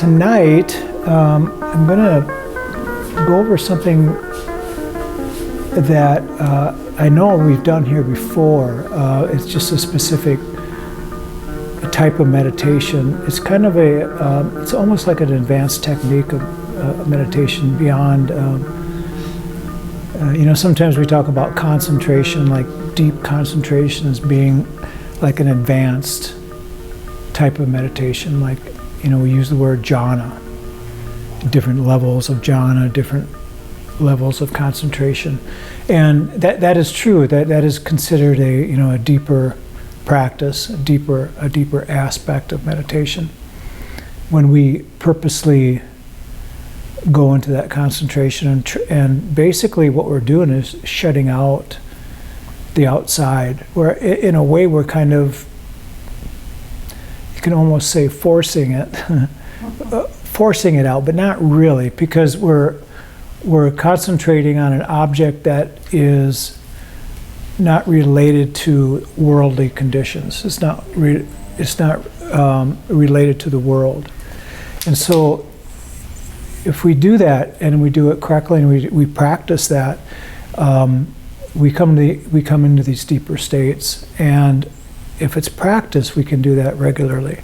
tonight, I'm going to go over something that I know we've done here before. It's just a specific type of meditation. It's kind of it's almost like an advanced technique of meditation beyond, sometimes we talk about concentration, like deep concentration as being like an advanced type of meditation. Like, we use the word jhana, different levels of jhana, different levels of concentration. And that is true. That is considered a deeper practice, a deeper aspect of meditation. When we purposely go into that concentration, and basically what we're doing is shutting out the outside. Where in a way we're kind of, you can almost say forcing it, forcing it out, but not really, because we're concentrating on an object that is not related to worldly conditions. It's not related to the world. And so if we do that and we do it correctly and we practice that, we come into these deeper states. And if it's practice, we can do that regularly.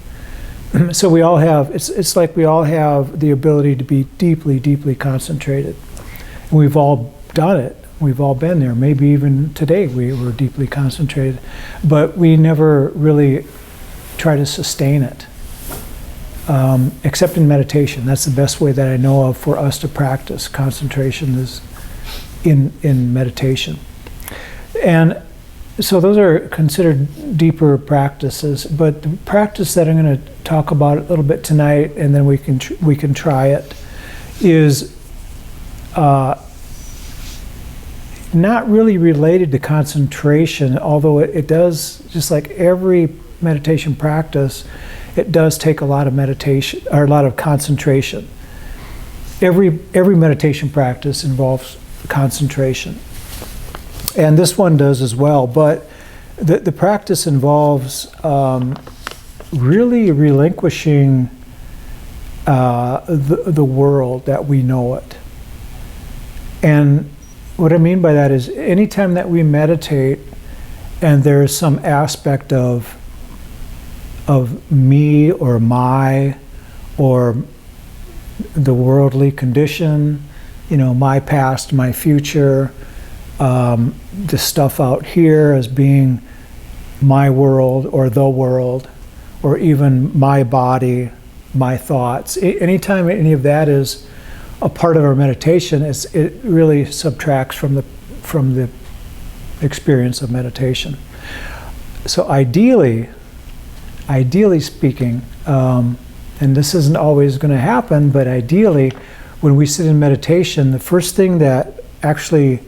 So we all have, it's like we all have the ability to be deeply, deeply concentrated. And we've all done it. We've all been there. Maybe even today we were deeply concentrated, but we never really try to sustain it, except in meditation. That's the best way that I know of for us to practice concentration, is in meditation. And so those are considered deeper practices, but the practice that I'm going to talk about a little bit tonight, and then we can try it, is not really related to concentration, although it does, just like every meditation practice, it does take a lot of meditation, or a lot of concentration. Every meditation practice involves concentration. And this one does as well, but the practice involves really relinquishing the world that we know it. And what I mean by that is, anytime that we meditate and there's some aspect of me or my, or the worldly condition, my past, my future, the stuff out here as being my world or the world, or even my body, my thoughts. Anytime any of that is a part of our meditation, it really subtracts from the experience of meditation. So ideally speaking, and this isn't always going to happen, but ideally, when we sit in meditation, the first thing that actually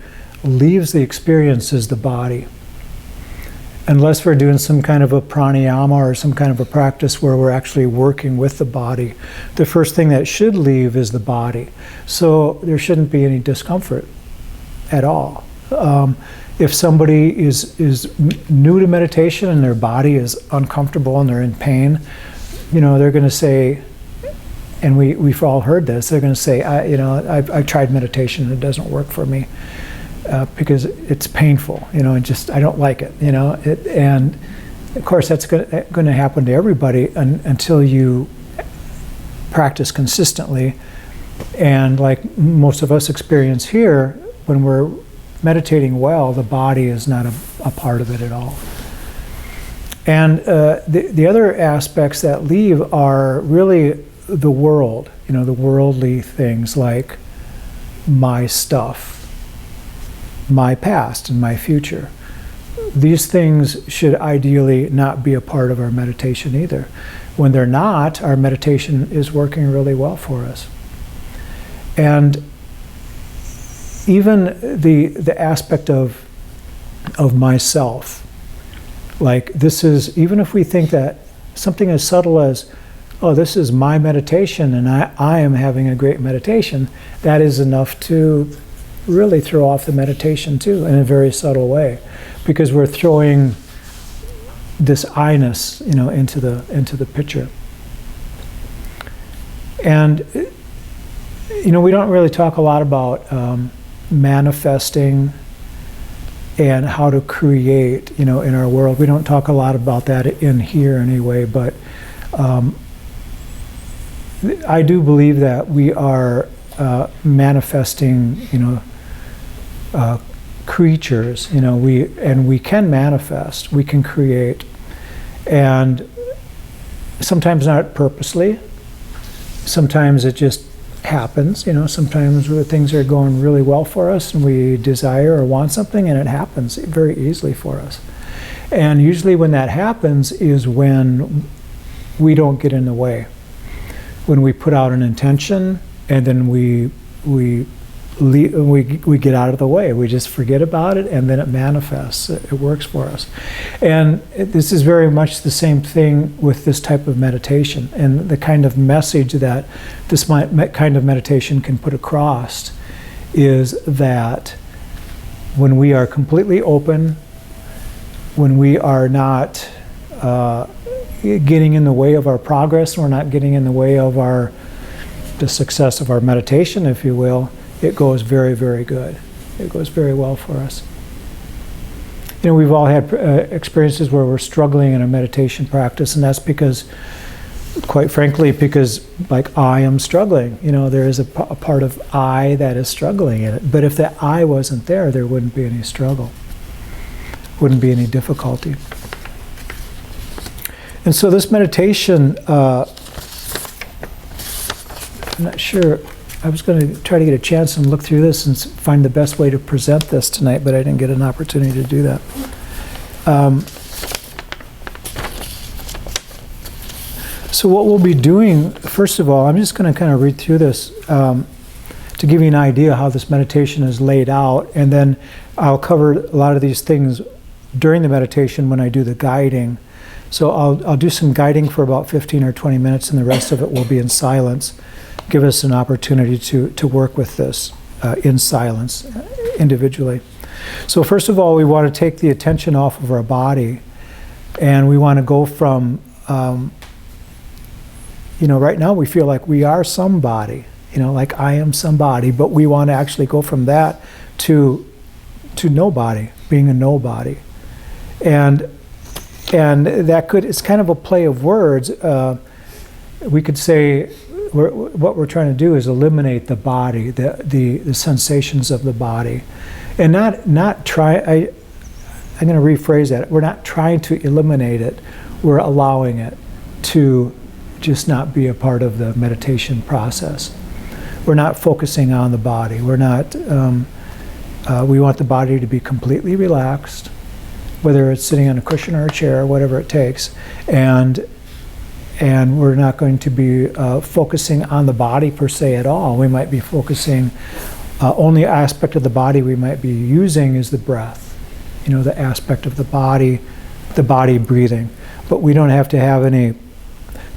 leaves the experience is the body. Unless we're doing some kind of a pranayama or some kind of a practice where we're actually working with the body, the first thing that should leave is the body. So there shouldn't be any discomfort at all. If somebody is new to meditation and their body is uncomfortable and they're in pain, they're going to say, and we've all heard this, they're going to say, I've tried meditation and it doesn't work for me. Because it's painful, and just I don't like it, and of course that's going to happen to everybody until you practice consistently. And like most of us experience here, when we're meditating well, the body is not a part of it at all. And the other aspects that leave are really the world, the worldly things like my stuff, my past and my future. These things should ideally not be a part of our meditation either. When they're not, our meditation is working really well for us. And even the aspect of myself, like this is, even if we think that something as subtle as, oh, this is my meditation and I am having a great meditation, that is enough to really throw off the meditation too, in a very subtle way, because we're throwing this I-ness, into the picture. And, we don't really talk a lot about manifesting and how to create, in our world. We don't talk a lot about that in here anyway, but I do believe that we are manifesting, creatures, we can manifest, we can create, and sometimes not purposely, sometimes it just happens, sometimes things are going really well for us and we desire or want something and it happens very easily for us. And usually when that happens is when we don't get in the way. When we put out an intention and then we get out of the way. We just forget about it and then it manifests. It works for us. And this is very much the same thing with this type of meditation and the kind of message that this kind of meditation can put across is that when we are completely open, when we are not getting in the way of our progress, we're not getting in the way of the success of our meditation, if you will, it goes very, very good. It goes very well for us. We've all had experiences where we're struggling in a meditation practice, and that's because, quite frankly, like I am struggling. There is a part of I that is struggling in it. But if that I wasn't there, there wouldn't be any struggle. Wouldn't be any difficulty. And so this meditation, I'm not sure. I was going to try to get a chance and look through this and find the best way to present this tonight, but I didn't get an opportunity to do that. So what we'll be doing, first of all, I'm just going to kind of read through this to give you an idea how this meditation is laid out, and then I'll cover a lot of these things during the meditation when I do the guiding. So I'll do some guiding for about 15 or 20 minutes, and the rest of it will be in silence. Give us an opportunity to work with this in silence, individually. So first of all, we want to take the attention off of our body, and we want to go from, right now we feel like we are somebody, like I am somebody, but we want to actually go from that to nobody, being a nobody. And it's kind of a play of words. We could say, what we're trying to do is eliminate the body, the sensations of the body, and not try. I'm going to rephrase that. We're not trying to eliminate it. We're allowing it to just not be a part of the meditation process. We're not focusing on the body. We're not. We want the body to be completely relaxed, whether it's sitting on a cushion or a chair, whatever it takes, and we're not going to be focusing on the body per se at all. We might be focusing, only aspect of the body we might be using is the breath, the aspect of the body breathing. But we don't have to have any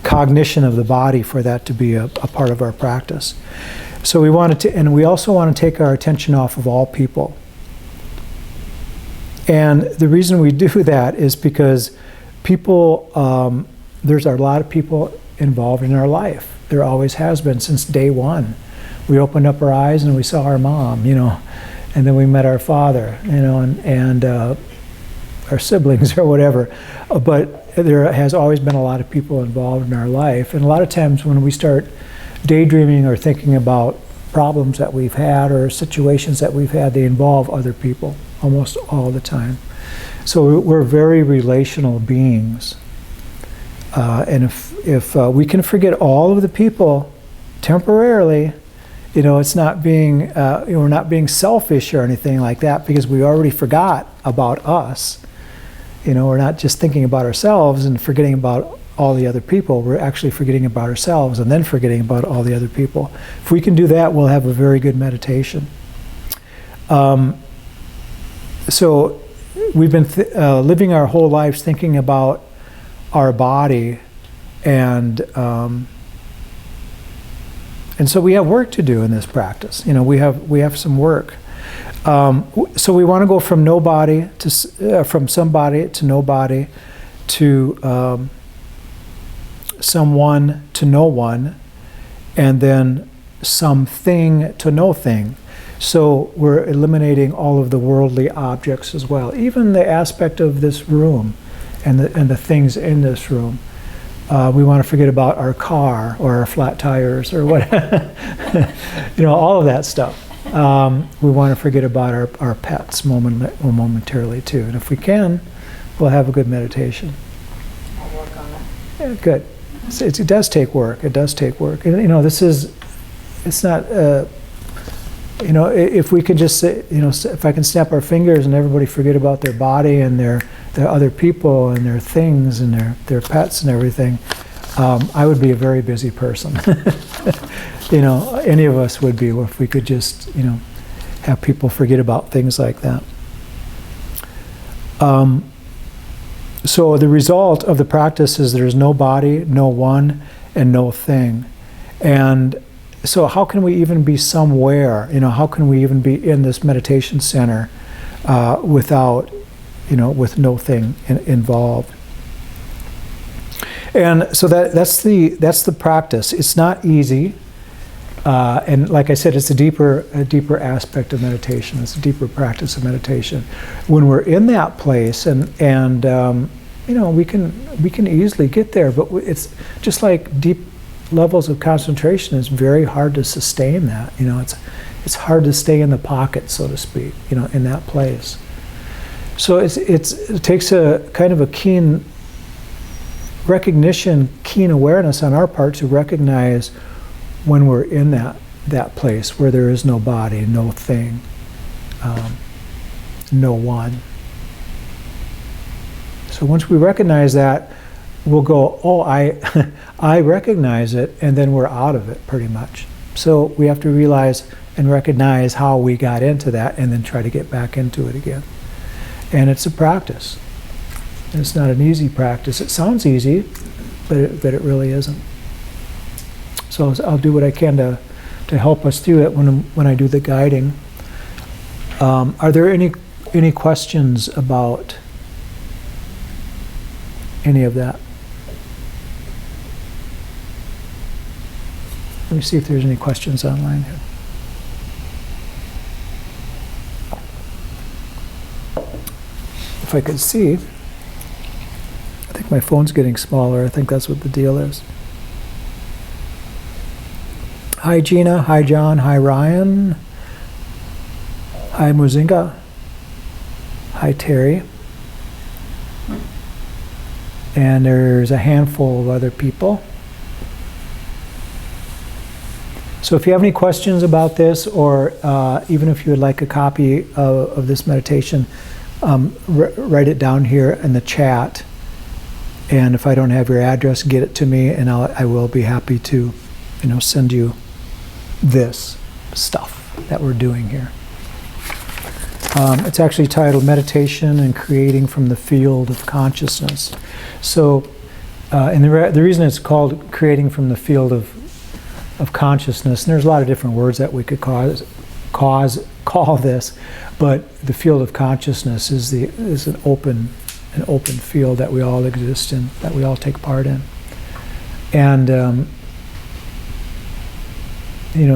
cognition of the body for that to be a part of our practice. So we also want to take our attention off of all people. And the reason we do that is because people, there's a lot of people involved in our life. There always has been since day one. We opened up our eyes and we saw our mom, and then we met our father, and our siblings or whatever. But there has always been a lot of people involved in our life. And a lot of times when we start daydreaming or thinking about problems that we've had or situations that we've had, they involve other people almost all the time. So we're very relational beings. And if we can forget all of the people temporarily, it's not being, we're not being selfish or anything like that, because we already forgot about us. We're not just thinking about ourselves and forgetting about all the other people. We're actually forgetting about ourselves and then forgetting about all the other people. If we can do that, we'll have a very good meditation. So we've been living our whole lives thinking about our body, and so we have work to do in this practice. We have some work. So we want to go from nobody to from somebody to nobody to someone to no one, and then something to no thing. So we're eliminating all of the worldly objects as well, even the aspect of this room and the things in this room. We want to forget about our car or our flat tires or what, all of that stuff. We want to forget about our pets momentarily too. And if we can, we'll have a good meditation. I'll work on that. Yeah, good. It does take work. It does take work. And, it's not, if we could just say, if I can snap our fingers and everybody forget about their body and their other people and their things and their pets and everything, I would be a very busy person. Any of us would be if we could just, have people forget about things like that. So the result of the practice is there's no body, no one, and no thing. And so how can we even be somewhere? How can we even be in this meditation center without, with no thing involved? And so that's the practice. It's not easy, and like I said, it's a deeper aspect of meditation. It's a deeper practice of meditation. When we're in that place, and we can easily get there, but it's just like deep levels of concentration. It's very hard to sustain that. It's hard to stay in the pocket, so to speak. In that place. So it takes a kind of a keen recognition, keen awareness on our part to recognize when we're in that place where there is no body, no thing, no one. So once we recognize that, we'll go, oh, I recognize it, and then we're out of it pretty much. So we have to realize and recognize how we got into that and then try to get back into it again. And it's a practice. And it's not an easy practice. It sounds easy, but it really isn't. So I'll do what I can to help us through it when I do the guiding. Are there any questions about any of that? Let me see if there's any questions online here. If I could see. I think my phone's getting smaller. I think that's what the deal is. Hi Gina, hi John, hi Ryan, hi Muzinga, hi Terry. And there's a handful of other people. So if you have any questions about this, or even if you would like a copy of this meditation, write it down here in the chat. And if I don't have your address, get it to me, and I will be happy to, send you this stuff that we're doing here. It's actually titled Meditation and Creating from the Field of Consciousness. So, and the reason it's called Creating from the Field of Consciousness, and there's a lot of different words that we could call this, but the field of consciousness is an open field that we all exist in, that we all take part in, and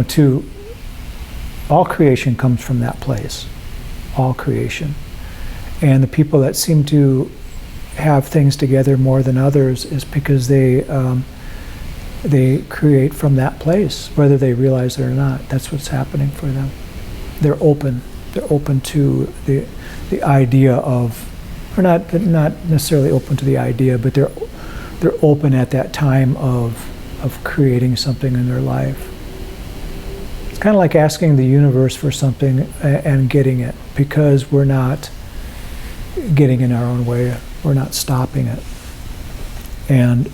to all creation comes from that place, all creation, and the people that seem to have things together more than others is because they create from that place, whether they realize it or not. That's what's happening for them. They're open to the idea of, or not necessarily open to the idea, but they're open at that time of creating something in their life. It's kind of like asking the universe for something and getting it, because we're not getting in our own way. We're not stopping it. And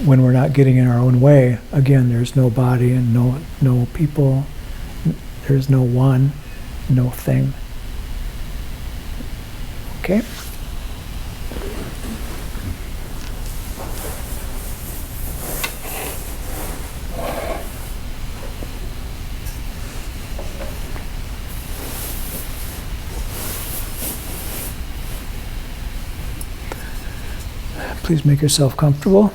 when we're not getting in our own way, again, there's no body and no people. There's no one, no thing. Okay? Please make yourself comfortable.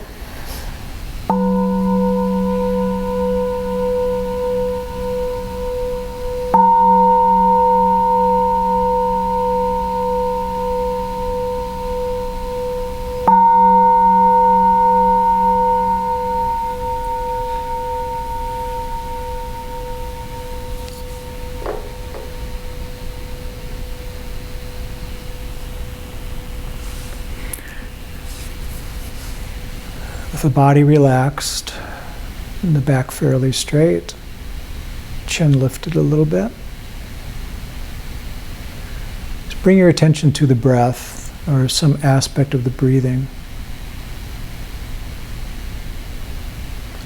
the body relaxed, and the back fairly straight, chin lifted a little bit. Just bring your attention to the breath or some aspect of the breathing.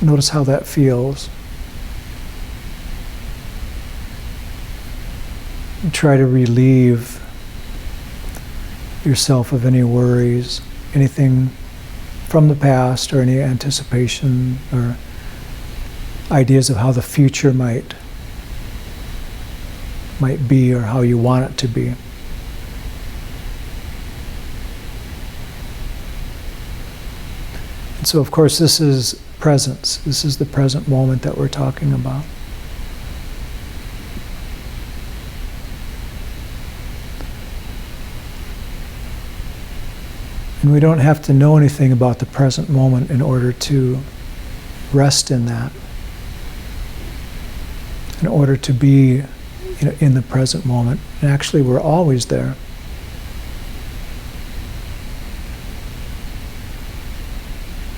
Notice how that feels. And try to relieve yourself of any worries, anything from the past, or any anticipation or ideas of how the future might be, or how you want it to be. And so, of course, this is presence. This is the present moment that we're talking about. And we don't have to know anything about the present moment in order to rest in that, in order to be, in the present moment. And actually, we're always there.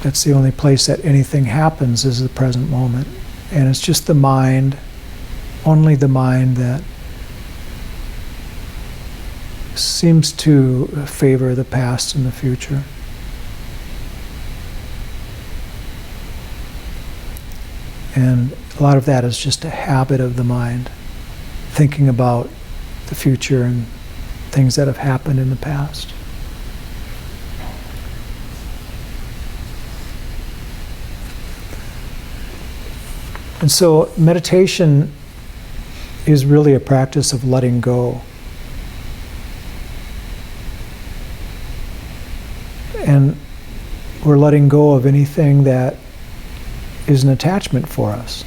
That's the only place that anything happens, is the present moment. And it's just the mind, only the mind, that seems to favor the past and the future. And a lot of that is just a habit of the mind, thinking about the future and things that have happened in the past. And so meditation is really a practice of letting go. And we're letting go of anything that is an attachment for us.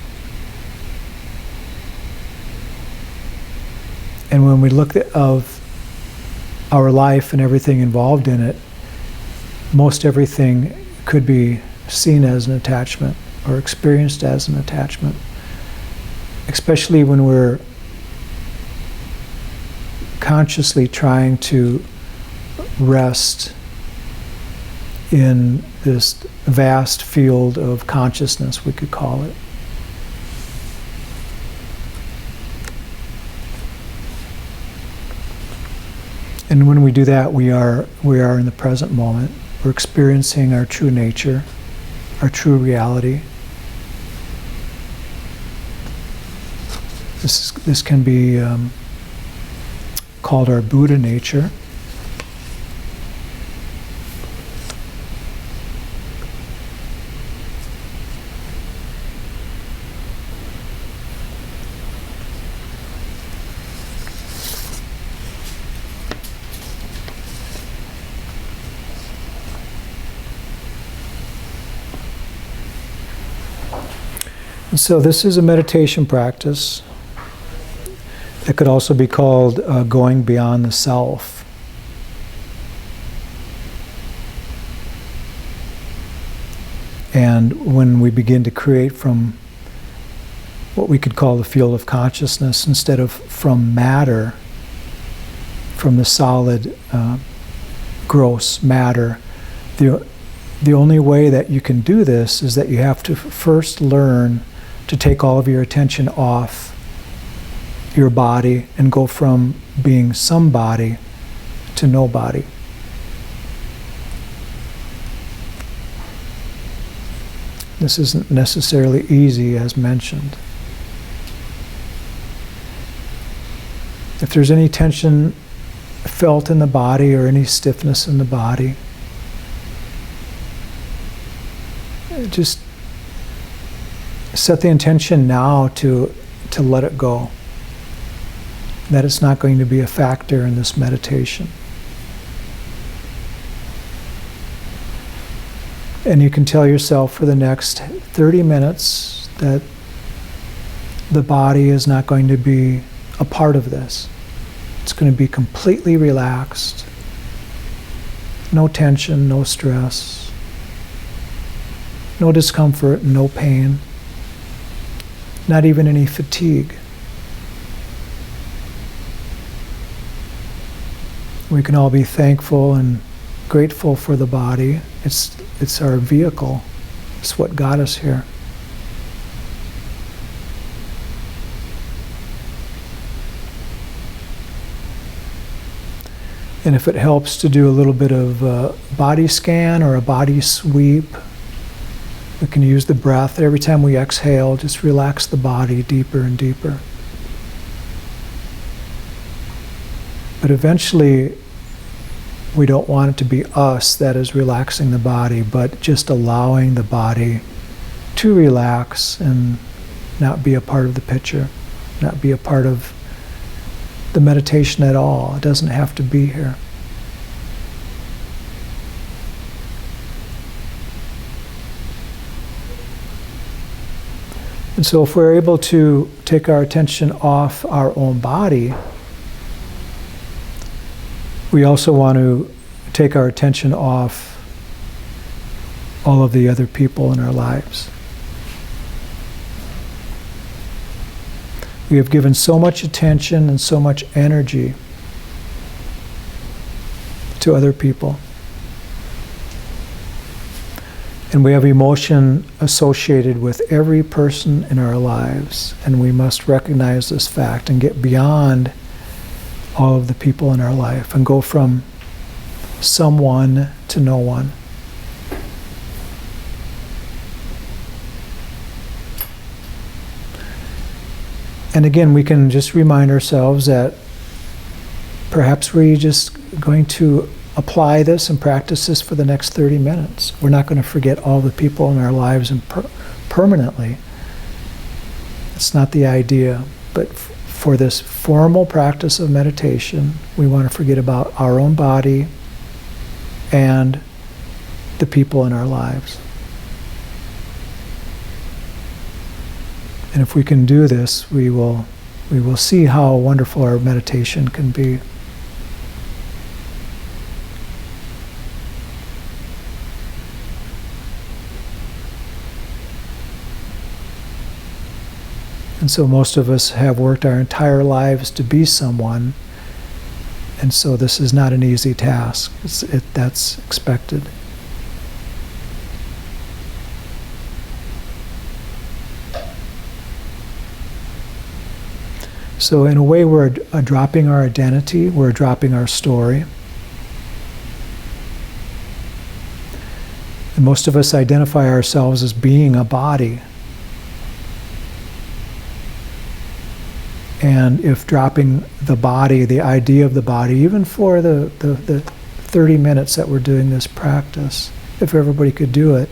And when we look at our life and everything involved in it, most everything could be seen as an attachment or experienced as an attachment, especially when we're consciously trying to rest in this vast field of consciousness, we could call it. And when we do that, we are in the present moment. We're experiencing our true nature, our true reality. This can be called our Buddha nature. So this is a meditation practice. It could also be called going beyond the self. And when we begin to create from what we could call the field of consciousness, instead of from matter, from the solid, gross matter, the only way that you can do this is that you have to first learn to take all of your attention off your body and go from being somebody to nobody. This isn't necessarily easy, as mentioned. If there's any tension felt in the body or any stiffness in the body, just set the intention now to let it go. That it's not going to be a factor in this meditation. And you can tell yourself for the next 30 minutes that the body is not going to be a part of this. It's going to be completely relaxed. No tension, no stress, no discomfort, no pain. Not even any fatigue. We can all be thankful and grateful for the body. It's our vehicle. It's what got us here. And if it helps to do a little bit of a body scan or a body sweep, we can use the breath. Every time we exhale, just relax the body deeper and deeper. But eventually, we don't want it to be us that is relaxing the body, but just allowing the body to relax and not be a part of the picture, not be a part of the meditation at all. It doesn't have to be here. And so if we're able to take our attention off our own body, we also want to take our attention off all of the other people in our lives. We have given so much attention and so much energy to other people. And we have emotion associated with every person in our lives. And we must recognize this fact and get beyond all of the people in our life and go from someone to no one. And again, we can just remind ourselves that perhaps we're just going to apply this and practice this for the next 30 minutes. We're not going to forget all the people in our lives and permanently. It's not the idea. But for this formal practice of meditation, we want to forget about our own body and the people in our lives. And if we can do this, we will see how wonderful our meditation can be. And so most of us have worked our entire lives to be someone, and so this is not an easy task. That's expected. So in a way, we're dropping our identity, we're dropping our story. And most of us identify ourselves as being a body. And if dropping the body, the idea of the body, even for the 30 minutes that we're doing this practice, if everybody could do it,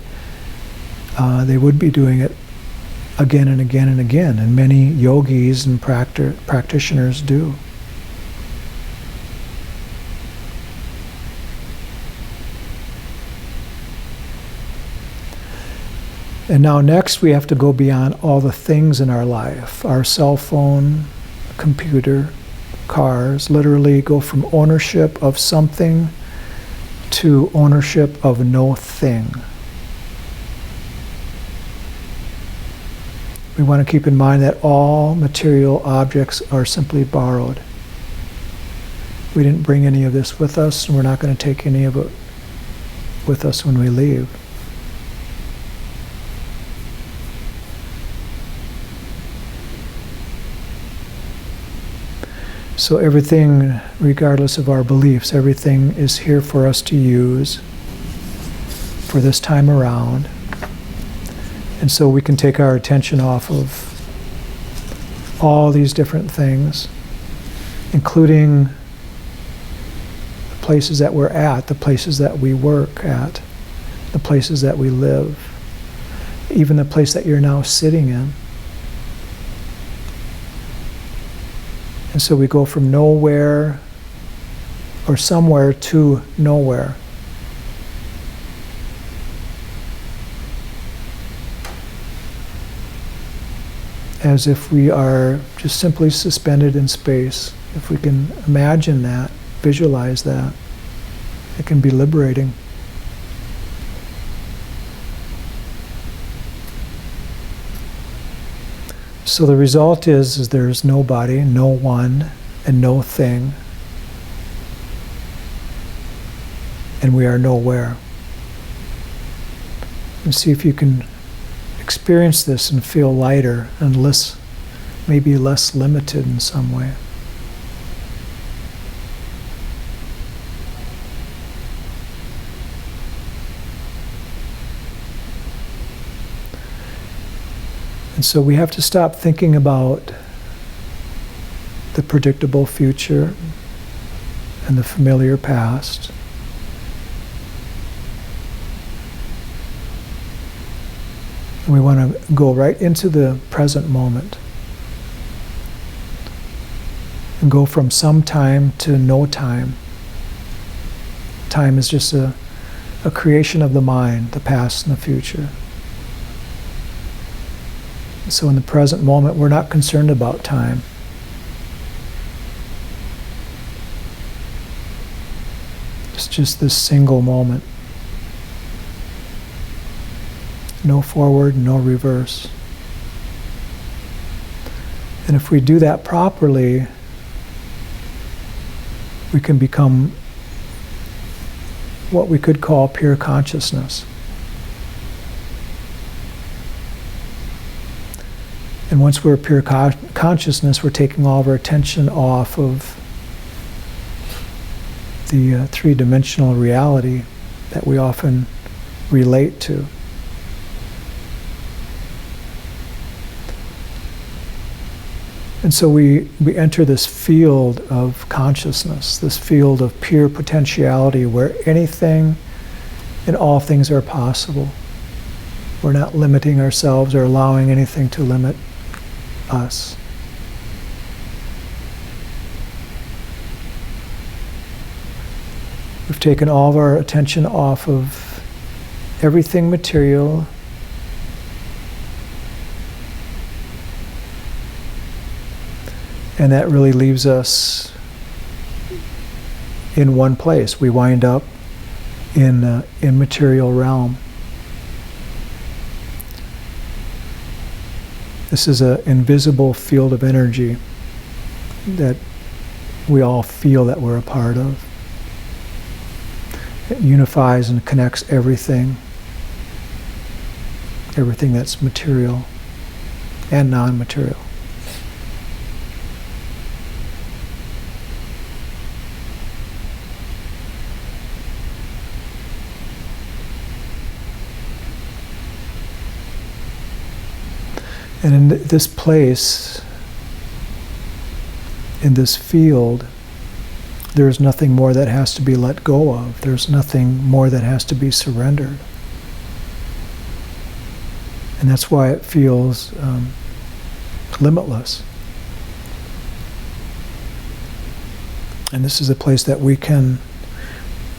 they would be doing it again and again and again, and many yogis and practitioners do. And now next we have to go beyond all the things in our life, our cell phone, computer, cars, literally go from ownership of something to ownership of no thing. We want to keep in mind that all material objects are simply borrowed. We didn't bring any of this with us, and we're not going to take any of it with us when we leave. So everything, regardless of our beliefs, everything is here for us to use for this time around. And so we can take our attention off of all these different things, including the places that we're at, the places that we work at, the places that we live, even the place that you're now sitting in. And so we go from nowhere or somewhere to nowhere. As if we are just simply suspended in space. If we can imagine that, visualize that, it can be liberating. So the result is there's nobody, no one, and no thing. And we are nowhere. And see if you can experience this and feel lighter and maybe less limited in some way. And so we have to stop thinking about the predictable future and the familiar past. And we want to go right into the present moment and go from some time to no time. Time is just a creation of the mind, the past and the future. So in the present moment, we're not concerned about time. It's just this single moment. No forward, no reverse. And if we do that properly, we can become what we could call pure consciousness. And once we're pure consciousness, we're taking all of our attention off of the three-dimensional reality that we often relate to. And so we enter this field of consciousness, this field of pure potentiality where anything and all things are possible. We're not limiting ourselves or allowing anything to limit us. We've taken all of our attention off of everything material, and that really leaves us in one place. We wind up in immaterial realm. This is an invisible field of energy that we all feel that we're a part of. It unifies and connects everything that's material and non-material. And in this place, in this field, there is nothing more that has to be let go of. There's nothing more that has to be surrendered. And that's why it feels limitless. And this is a place that we can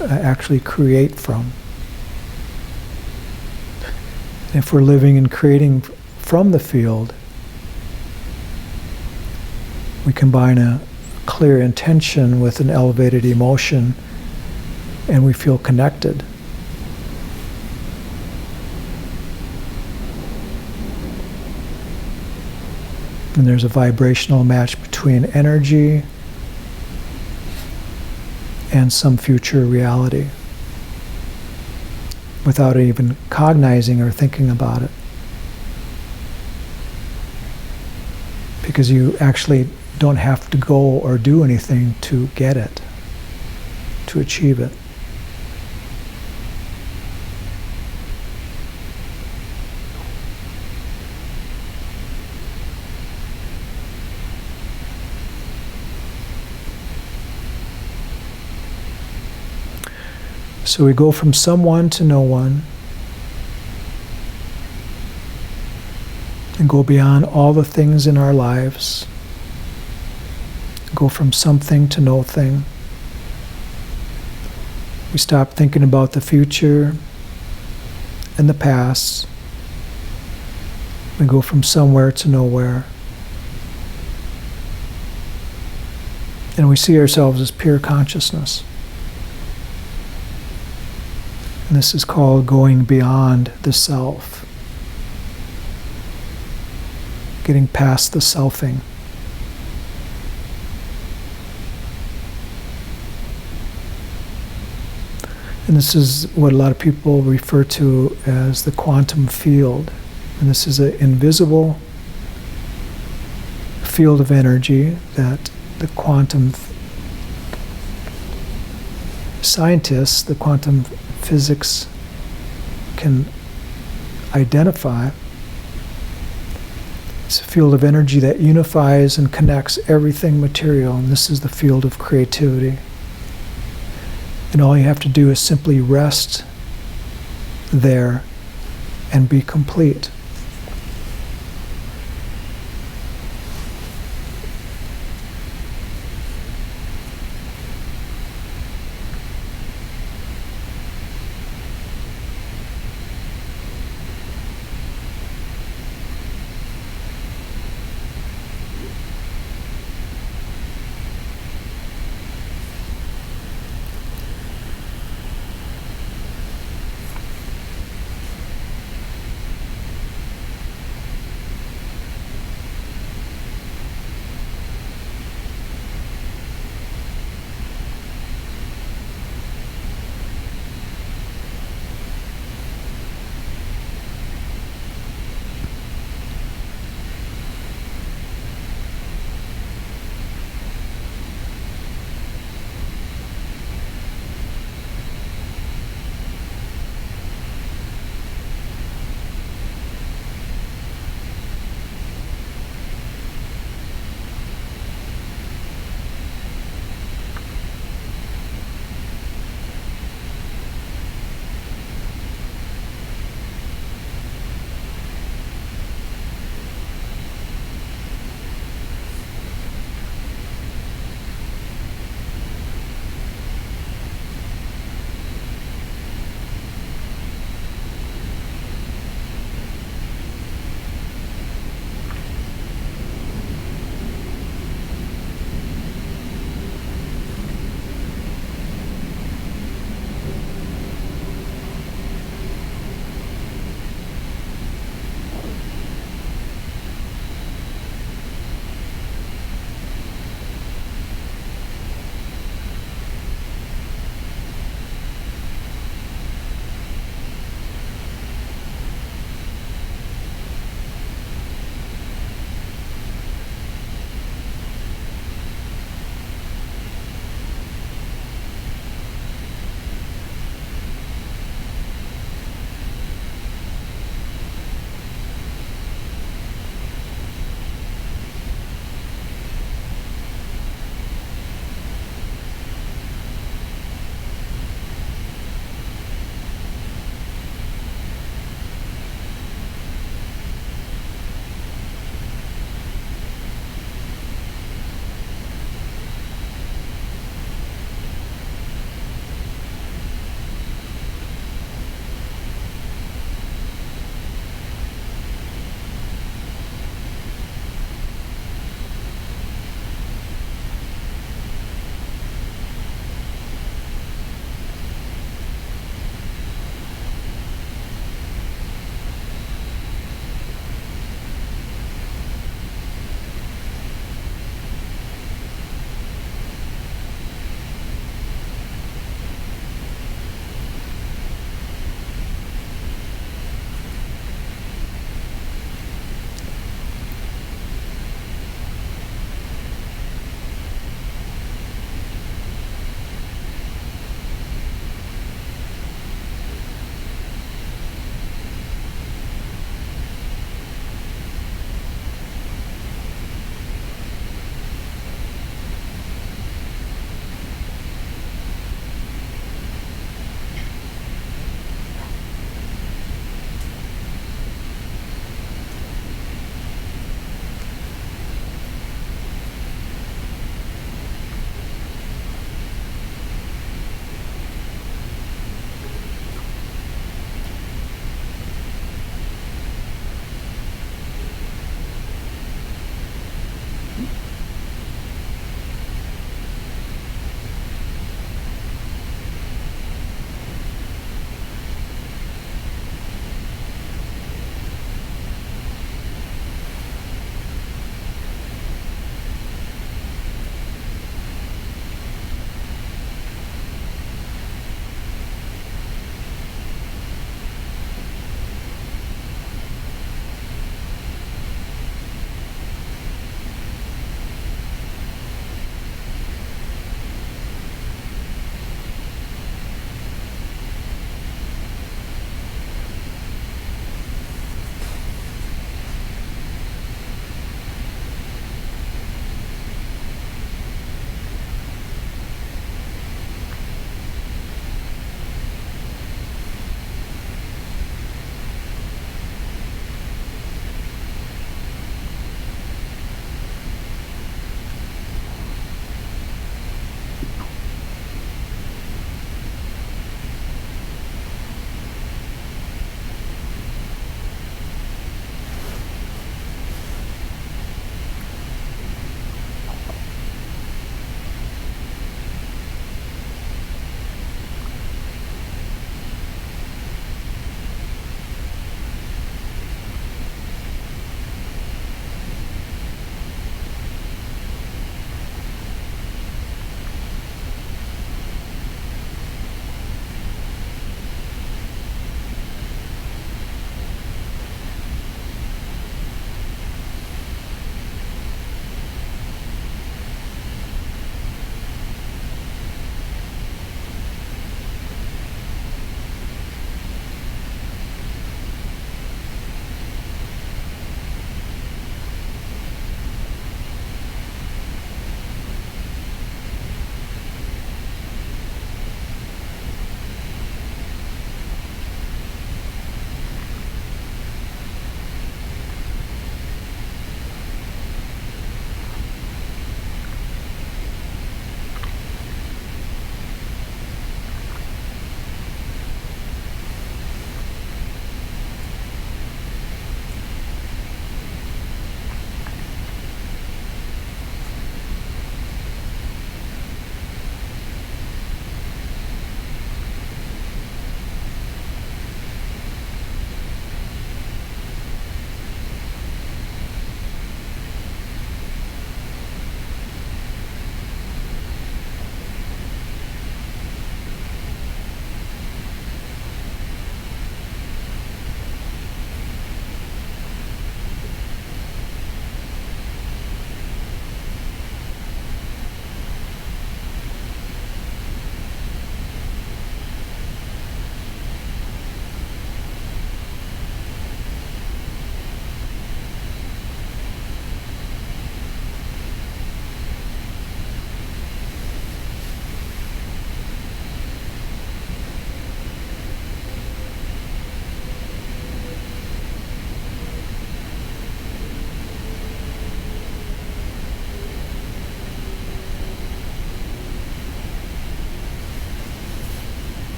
actually create from. And if we're living and creating from the field, we combine a clear intention with an elevated emotion, and we feel connected. And there's a vibrational match between energy and some future reality without even cognizing or thinking about it. Because you actually don't have to go or do anything to get it, to achieve it. So we go from someone to no one, and go beyond all the things in our lives. Go from something to no thing. We stop thinking about the future and the past. We go from somewhere to nowhere. And we see ourselves as pure consciousness. And this is called going beyond the self. Getting past the selfing. And this is what a lot of people refer to as the quantum field. And this is an invisible field of energy that the quantum scientists, the quantum physics can identify. It's a field of energy that unifies and connects everything material, and this is the field of creativity. And all you have to do is simply rest there and be complete.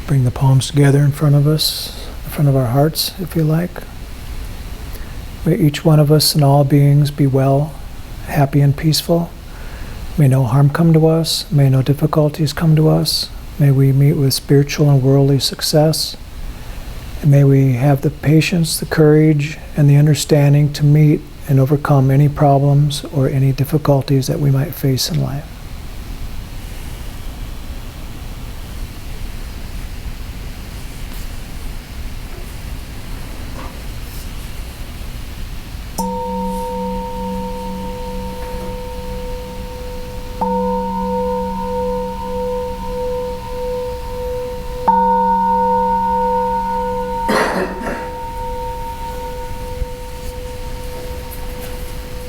Bring the palms together in front of us, in front of our hearts, if you like. May each one of us and all beings be well, happy and peaceful. May no harm come to us. May no difficulties come to us. May we meet with spiritual and worldly success. And may we have the patience, the courage, and the understanding to meet and overcome any problems or any difficulties that we might face in life.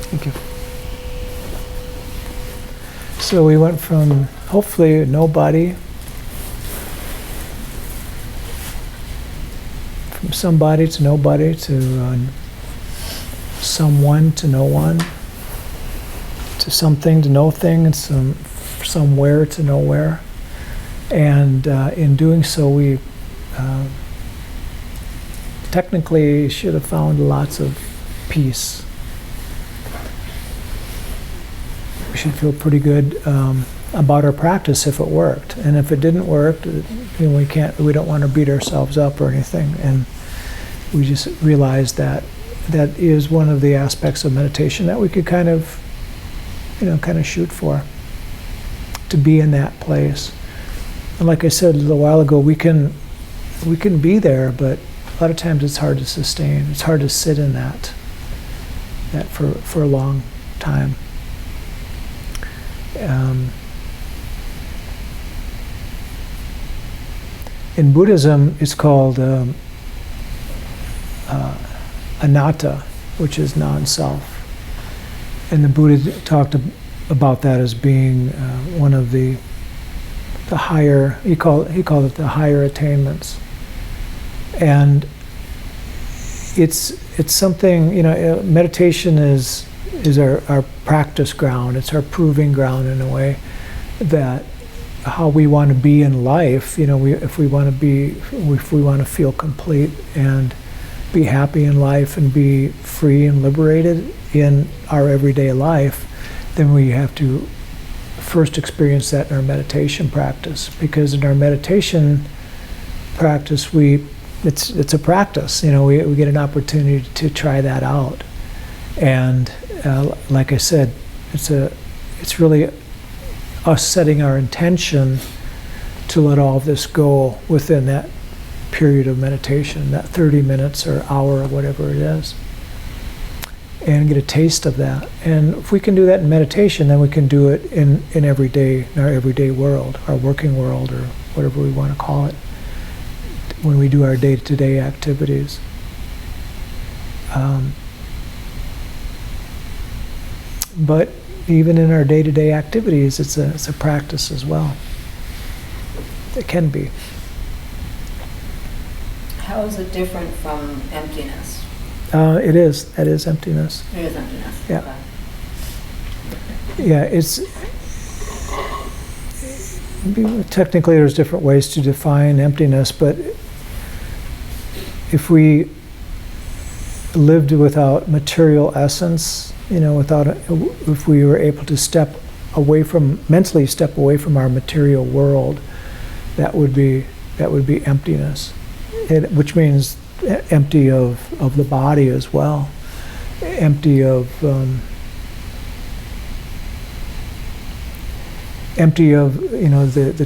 Thank you. So we went from hopefully nobody, from somebody to nobody, to someone to no one, to something to no thing, and somewhere to nowhere. And in doing so, we technically should have found lots of peace. We should feel pretty good about our practice if it worked. And if it didn't work, we don't want to beat ourselves up or anything. And we just realized that that is one of the aspects of meditation that we could kind of shoot for, to be in that place. And like I said a little while ago, we can be there, but a lot of times it's hard to sustain. It's hard to sit in that for a long time. In Buddhism, it's called anatta, which is non-self. And the Buddha talked about that as being one of the higher, he called it the higher attainments. And it's something, meditation is our practice ground. It's our proving ground in a way that how we want to be in life. If we want to feel complete and be happy in life and be free and liberated in our everyday life, then we have to first experience that in our meditation practice. Because in our meditation practice, it's a practice. We get an opportunity to try that out. And like I said, it's really us setting our intention to let all of this go within that period of meditation, that 30 minutes or hour or whatever it is, and get a taste of that. And if we can do that in meditation, then we can do it in our everyday world, our working world, or whatever we want to call it, when we do our day-to-day activities. But even in our day-to-day activities, it's a practice as well. It can be. How is it different from emptiness? It is. That is emptiness. It is emptiness. Yeah. Okay. Yeah, it's technically there's different ways to define emptiness, but if we lived without material essence, if we were able to mentally step away from our material world, that would be emptiness, which means empty of the body as well, empty of the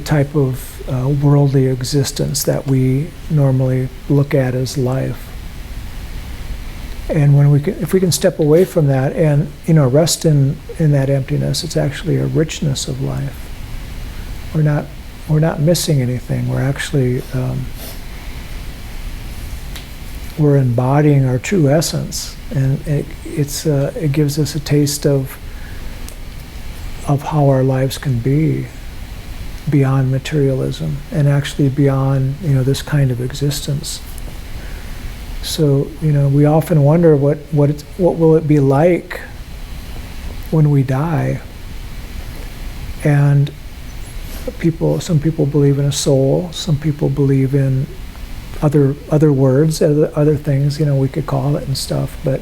type of worldly existence that we normally look at as life. And if we can step away from that and rest in that emptiness, it's actually a richness of life. We're not missing anything. We're actually we're embodying our true essence, and it gives us a taste of how our lives can be beyond materialism and actually beyond this kind of existence. So we often wonder what will it be like when we die, and Some people believe in a soul. Some people believe in other words, other things, we could call it and stuff. But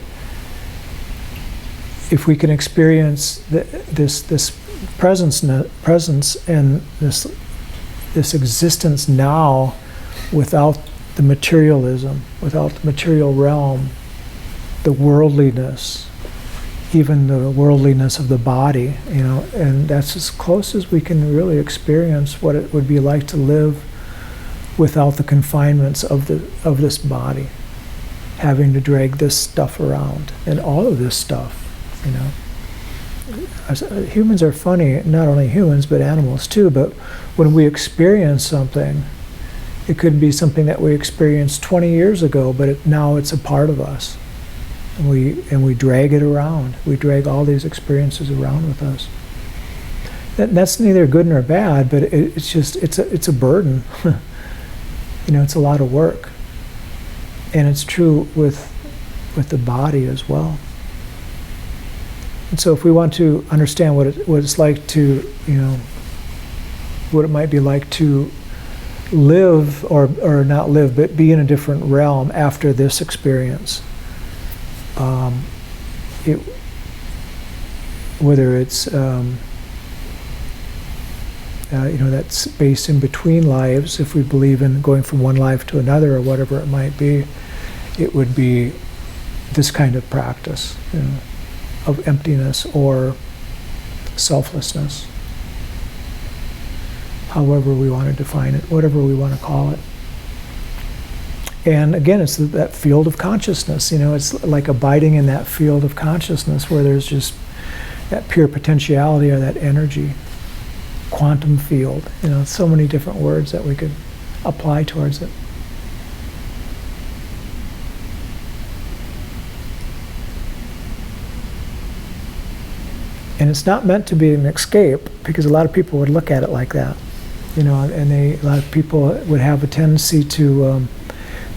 if we can experience this presence and this existence now without the materialism, without the material realm, the worldliness, even the worldliness of the body, and that's as close as we can really experience what it would be like to live without the confinements of this body, having to drag this stuff around and all of this stuff, Humans are funny, not only humans but animals too, but when we experience something, it could be something that we experienced 20 years ago, but now it's a part of us. And we drag it around. We drag all these experiences around with us. That's neither good nor bad, but it's a burden. It's a lot of work. And it's true with the body as well. And so if we want to understand what it's like to, what it might be like to live or not live, but be in a different realm after this experience, whether it's that space in between lives, if we believe in going from one life to another or whatever it might be, it would be this kind of practice, of emptiness or selflessness, however we want to define it, whatever we want to call it. And again, it's that field of consciousness. It's like abiding in that field of consciousness where there's just that pure potentiality or that energy, quantum field. So many different words that we could apply towards it. And it's not meant to be an escape, because a lot of people would look at it like that, and a lot of people would have a tendency to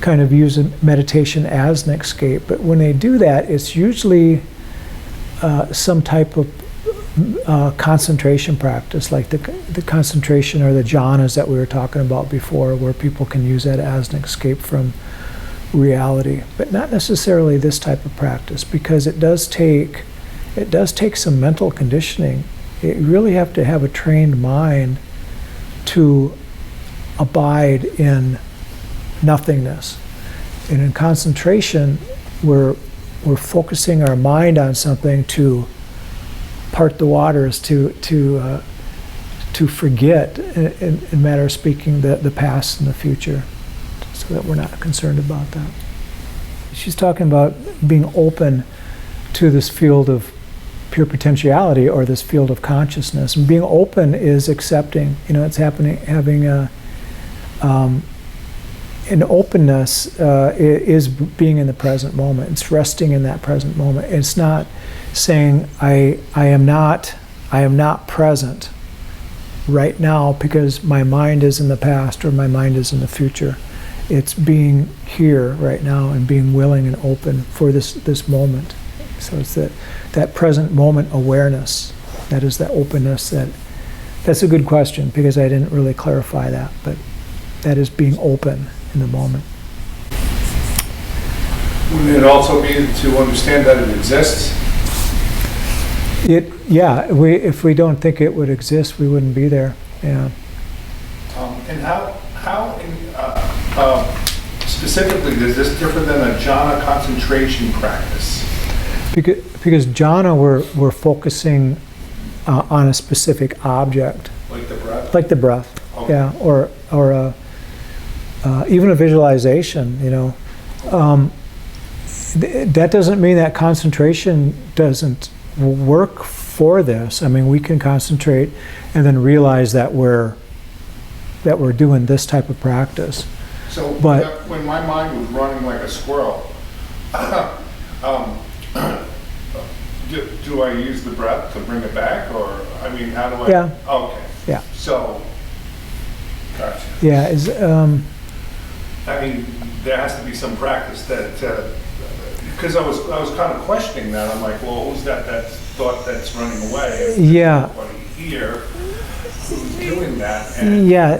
kind of use meditation as an escape. But when they do that, it's usually some type of concentration practice, like the concentration or the jhanas that we were talking about before, where people can use that as an escape from reality. But not necessarily this type of practice, because it does take some mental conditioning. You really have to have a trained mind to abide in nothingness. And in concentration, we're focusing our mind on something to part the waters, to forget, in matter of speaking, the past and the future, so that we're not concerned about that. She's talking about being open to this field of pure potentiality, or this field of consciousness. And being open is accepting. It's having an openness is being in the present moment. It's resting in that present moment. It's not saying I am not present right now because my mind is in the past or my mind is in the future. It's being here right now and being willing and open for this moment. So it's that present moment awareness. That is that openness. That's a good question, because I didn't really clarify that, but that is being open in the moment. Wouldn't it also be to understand that it exists? If we don't think it would exist, we wouldn't be there. Yeah. And how specifically is this different than a jhana concentration practice? Because jhana, we're focusing on a specific object. Like the breath? Like the breath, okay. Yeah, or even a visualization, that doesn't mean that concentration doesn't work for this. I mean, we can concentrate and then realize that we're doing this type of practice. So when my mind was running like a squirrel, do I use the breath to bring it back, or how do I? Yeah. Okay. Yeah. So, gotcha. Yeah. There has to be some practice that, because I was kind of questioning that. I'm like, well, who's that thought that's running away? Yeah. Everybody here who's doing that. And Yeah,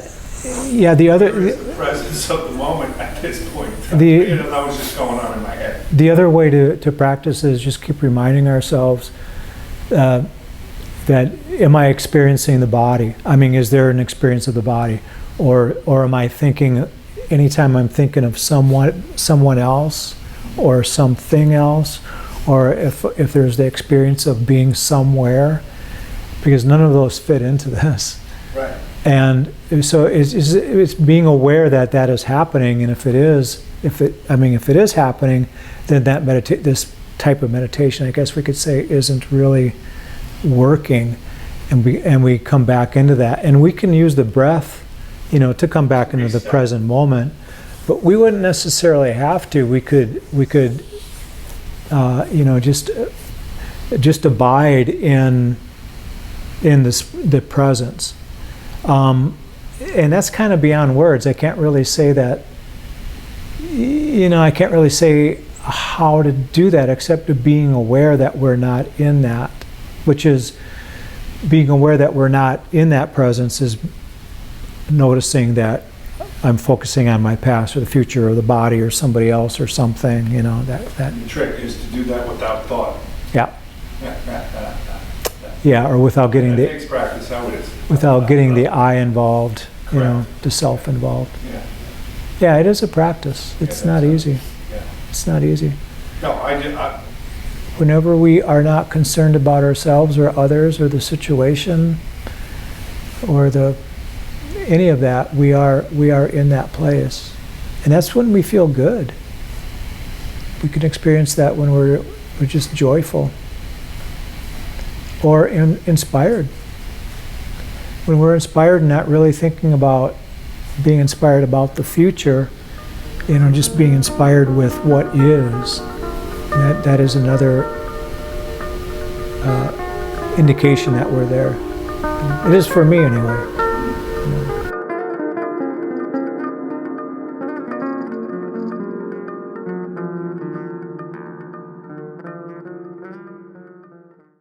the there other is the presence of the moment at this point. The- That was just going on in my head. the other way to practice is just keep reminding ourselves that am I experiencing the body? I mean, is there an experience of the body, or am I thinking? Anytime I'm thinking of someone else, or something else, or if there's the experience of being somewhere, because none of those fit into this. Right. And so it's being aware that that is happening, and if it is happening, then this type of meditation, I guess we could say, isn't really working, and we come back into that, and we can use the breath, to come back into the present moment, but we wouldn't necessarily have to. We could just abide in the presence. And that's kind of beyond words. I can't really say that, I can't really say how to do that except to being aware that we're not in that, which is being aware that we're not in that presence is noticing that I'm focusing on my past or the future or the body or somebody else or something, that. The trick is to do that without thought. Yeah. Yeah, or without getting It takes practice, how it is. without getting the I involved, Correct. the self involved. Yeah. Yeah, it is a practice. It's Yeah, not that's easy. Yeah. It's not easy. No, Whenever we are not concerned about ourselves or others or the situation or any of that, we are in that place. And that's when we feel good. We can experience that when we're just joyful or inspired. When we're inspired and not really thinking about being inspired about the future, just being inspired with what is. And that is another indication that we're there. It is for me anyway.